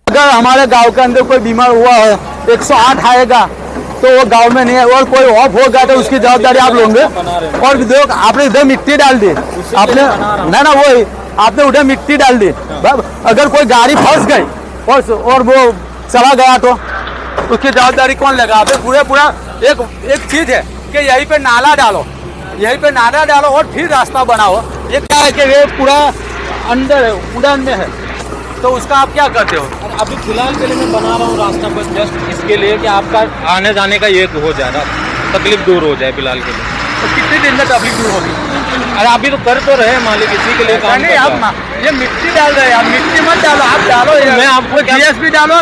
अगर हमारे गांव के अंदर कोई बीमार हुआ है 108 आएगा तो वो गांव में नहीं है, और कोई ऑफ हो गया तो उसकी जवाबदारी आप लोगे। और देखो आपने इधर मिट्टी डाल दी, आपने ना वही आपने उधर मिट्टी डाल दी। अगर कोई गाड़ी फंस गई और वो चला गया तो उसकी जवाबदारी कौन लेगा? आप पूरा एक चीज है कि यहीं पे नाला डालो, यहीं पे नाला डालो और फिर रास्ता बनाओ। ये क्या है कि ये पूरा अंदर है, उड़ान में है, तो उसका आप क्या करते हो? अभी फिलहाल के लिए मैं बना रहा हूँ रास्ता पर जस्ट इसके लिए कि आपका आने जाने का ये हो जाए ना, तकलीफ दूर हो जाए फिलहाल के लिए। तो कितने दिन में तकलीफ दूर होगी? अरे अभी तो कर तो रहे मालिक, इसी के लिए काम नहीं, आप ये मिट्टी डाल रहे हैं, आप मिट्टी मत डालो, आप डालो। मैं आपको जीएसपी डालो,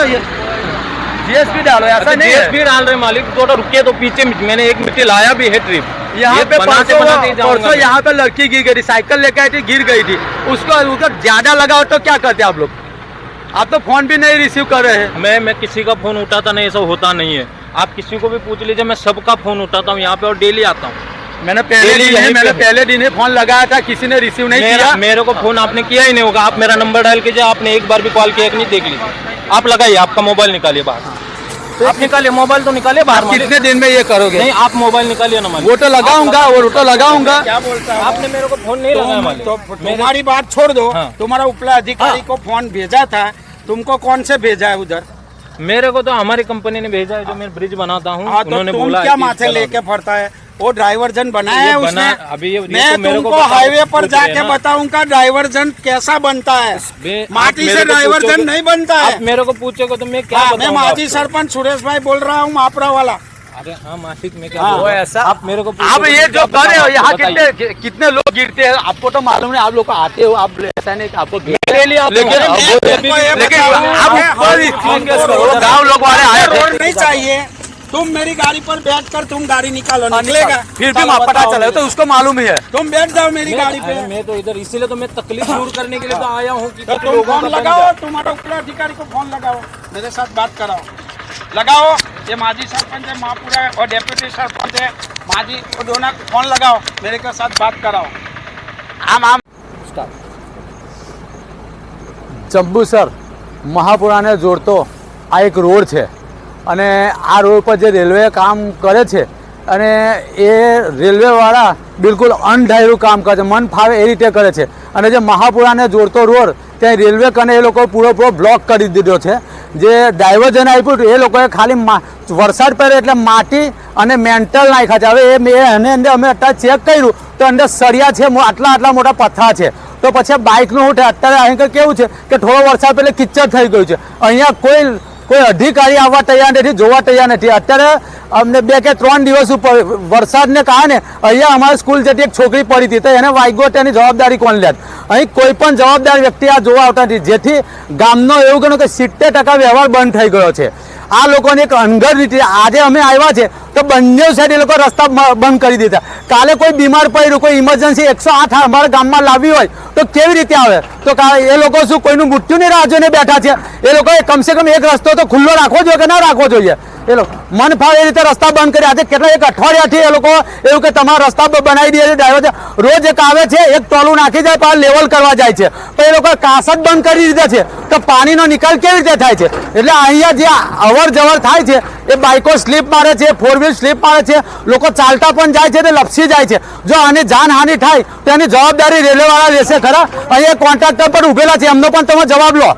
जीएसपी डालो, ऐसा नहीं है। जीएसपी डाल रहे मालिक, थोड़ा रुके तो पीछे मैंने एक मिट्टी लाया भी है ट्रिप यहाँ पे परसों यहाँ पे लड़की गिर गई थी, साइकिल लेकर आई थी, गिर गई थी, उसको ज्यादा लगा हो तो क्या करते आप लोग? आप तो फोन भी नहीं रिसीव कर रहे हैं। मैं किसी का फोन उठाता नहीं, ऐसा होता नहीं है। आप किसी को भी पूछ लीजिए, मैं सबका फोन उठाता हूँ यहाँ पे और डेली आता हूँ। मैंने पहले दिन ही फोन लगाया था, किसी ने रिसीव नहीं किया। मेरे को फोन आपने किया ही नहीं होगा। आप मेरा नंबर डायल कीजिए, आपने एक बार भी कॉल किया कि नहीं देख लीजिए। आप लगाइए, आपका मोबाइल निकालिए बाहर, आप निकालिए मोबाइल तो निकालिए बाहर। कितने दिन में ये करोगे? नहीं, आप मोबाइल निकालिए ना। वो तो लगाऊंगा, वो तो लगाऊंगा। क्या बोलता है? आपने मेरे को फोन नहीं लगाया। तो तुम्हारी बात छोड़ दो, तुम्हारा उपला अधिकारी को फोन भेजा था, तुमको कौन से भेजा है उधर? मेरे को तो हमारी कंपनी ने भेजा है, जो मैं ब्रिज बनाता हूँ। उन्होंने तुम बोला क्या माथे लेके फरता है? वो ड्राइवर जन बनाया है उसने। अभी ये मैं तुमको हाईवे पर जाके बताऊंगा ड्राइवर जन कैसा बनता है। माटी से ड्राइवर जन नहीं बनता है। आप मेरे को पूछोगे तो मैं क्या मैं माजी सरपंच सुरेश भाई बोल रहा हूँ, मापरा वाला। अरे हाँ मासिक में क्या वो ऐसा आप मेरे को आप ये जो कर रहे हो, यहाँ कितने लोग गिरते हैं आपको तो मालूम नहीं। आप लोग आते हो, आप ऐसा नहीं आपको गाँव लोग वाले आए रोड नहीं चाहिए। तुम मेरी गाड़ी पर बैठ कर तुम गाड़ी निकालो, निकलेगा फिर भी पता चला तो उसको मालूम ही है। तुम बैठ जाओ मेरी गाड़ी पे। मैं तो इधर इसीलिए तो मैं तकलीफ दूर करने के लिए तो आया हूँ कि तुम फोन लगाओ, तुम्हारा उत्तराधिकारी को फोन लगाओ, मेरे साथ बात कराओ, लगाओ। ये माजी सरपंच है महापुरा और डेप्यूटी सरपंच है माजी, वो दोनों फोन लगाओ, मेरे के साथ बात कराओ। आम જંબુસર મહાપુરાને જોડતો આ એક રોડ છે અને આ રોડ પર જે રેલવે કામ કરે છે અને એ રેલવેવાળા બિલકુલ અણધાર્યું કામ કરે છે, મન ફાવે એ રીતે કરે છે। અને જે મહાપુરાને જોડતો રોડ ત્યાં રેલવે કને એ લોકો પૂરો બ્લોક કરી દીધો છે। જે ડાયવર્ઝન આપ્યું એ લોકોએ ખાલી વરસાદ પડે એટલે માટી અને મેન્ટલ નાખ્યા છે। હવે એને અંદર અમે અત્યારે ચેક કર્યું તો અંદર સળિયા છે, આટલા મોટા પથ્થર છે। તો પછી બાઇકનું શું થાય? અત્યારે અહીં કેવું છે કે થોડો વરસાદ પહેલે કિચડ થઈ ગયું છે। અહીંયા કોઈ અધિકારી આવવા તૈયાર નથી, જોવા તૈયાર નથી। અત્યારે અમને 2 કે 3 દિવસ ઉપર વરસાદને કારણે અહીંયા અમારી સ્કૂલ જતી એક છોકરી પડી હતી, તો એને વાગ્યો, તેની જવાબદારી કોણ લે? અહીં કોઈ પણ જવાબદાર વ્યક્તિ આ જોવા આવતા નથી, જેથી ગામનો એવું ગણો કે 70% વ્યવહાર બંધ થઈ ગયો છે। આ લોકોને એક અનગઢ રીતે આજે અમે આવ્યા છે તો બંને સાઈડ એ લોકો રસ્તા બંધ કરી દીધા। કાલે કોઈ બીમાર પડ્યું, કોઈ ઇમરજન્સી 108 અમારા ગામમાં લાવી હોય તો કેવી રીતે આવે? તો એ લોકો શું કોઈનું મૃત્યુની રાહ જોઈને બેઠા છે? એ લોકોએ કમસે કમ એક રસ્તો તો ખુલ્લો રાખવો જોઈએ કે ના રાખવો જોઈએ? એ લોકો મન ફાવે એ રીતે રસ્તા બંધ કર્યા। આજે કેટલા એક અઠવાડિયાથી એ લોકો એવું કે તમારા રસ્તા બનાવી દે છે, ડ્રાઈવર રોજ એક આવે છે, એક ટોલું નાખી જાય, પાછળ લેવલ કરવા જાય છે, પણ એ લોકો કાસ જ બંધ કરી દીધા છે, તો પાણીનો નિકાલ કેવી રીતે થાય છે? એટલે અહીંયા જે અવર જવર થાય છે એ બાઇકો સ્લીપ મારે છે, 4 વ્હીલ સ્લીપ મારે છે, લોકો ચાલતા પણ જાય છે, તે લપસી જાય છે। જો આની જાનહાનિ થાય તો એની જવાબદારી રેલવેવાળા લેશે ખરા? અહીંયા કોન્ટ્રાક્ટર પર ઉભેલા છે, એમનો પણ તમે જવાબ લો।